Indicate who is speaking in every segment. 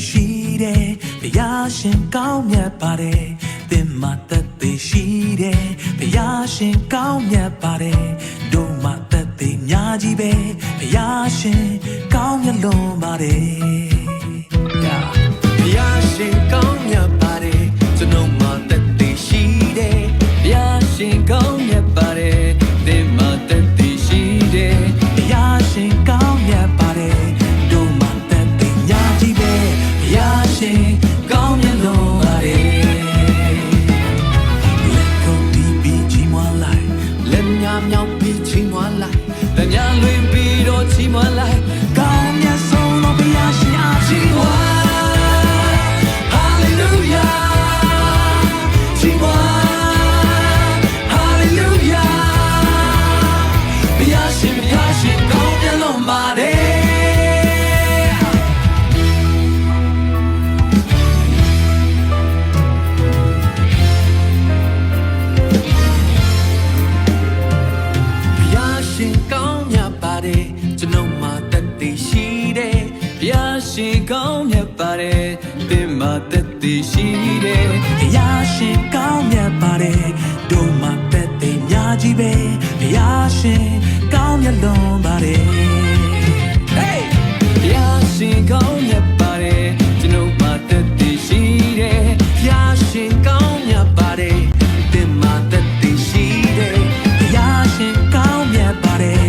Speaker 1: ရှိတယ်ဘုရားရှင်ကောင်းမြတ်ပါတယ်သင်မှာသက်သေရှိတယ်ဘုရားရှင်ကောင်းမြတ်ပါတယ်တို့မှာသက်သေများကြီးပဲဘုရားရှင်ကောင်းမြတ်လွန်ပါတယ်ဘုရားရှင်ကောင်းမြတ်ပါတယ်ကျွန်တော်မှာသက်သေရှိတယ်ဘုရားရှင်ကောင်းမြတ်ပါတယ်သင်မှာသက်သေရှိတယ်ဘုရားရှင်ကောင်းမြတ်ပါတယ်တို့မှာသက်သေများကြီးပဲဘုရားရှင်ကောင်းမြတ်လွန်ပါတယ်လက်ကိုတီးပြီးချီးမွမ်းလိုက်လက်များမြောက်ပြီးချီးမွမ်းလိုက်လက်များလွင်ပြီးတော့ချီးမွမ်းလိုက်ကောင်းမြတ်ဆုံးသောဘုရားရှင်အားချီးမွမ်းကျွန်တော်မှာသက်သေရှိတယ်ဘုရားရှင်ကောင်းမြတ်ပါတယ်သင်မှာသက်သေရှိတယ်ဘုရားရှင်ကောင်းမြတ်ပါတယ်တို့မှာသက်သေများကြီးပဲဘုရားရှင်ကောင်းမြတ်လွန်ပါတယ် Hey ဘုရားရှင်ကောင်းမြတ်ပါတယ်ကျွန်တော်မှာသက်သေရှိတယ်ဘုရားရှင်ကောင်းမြတ်ပါတယ်သင်မှာသက်သေရှိတယ်ဘုရားရှင်ကောင်းမြတ်ပါတယ်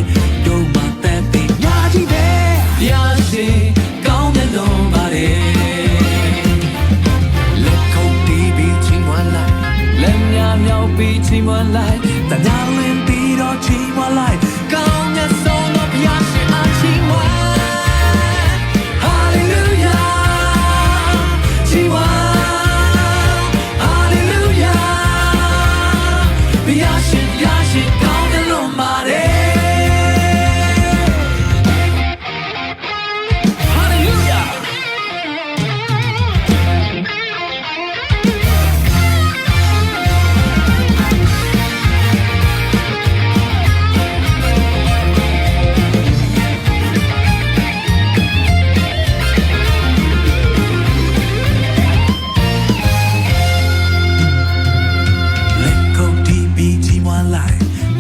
Speaker 1: ပြီးချီးမွမ်းလိုက်တညာလင်းပြီးတော့ချီးမွမ်းလိုက်ကောင်းမြတ်ဆုံးသောဘုရားရှင်အားချီးမွမ်း Hallelujah ချီးမွမ်း Hallelujah ဘုရားရှင်ကောင်းမြတ်လွန်ပါတယ် Hallelujah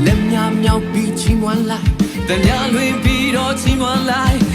Speaker 1: လက်များမြောက်ပြီးချီးမွမ်းလိုက်တညာလွင်ပြီးတော့ချီးမွမ်းလိုက်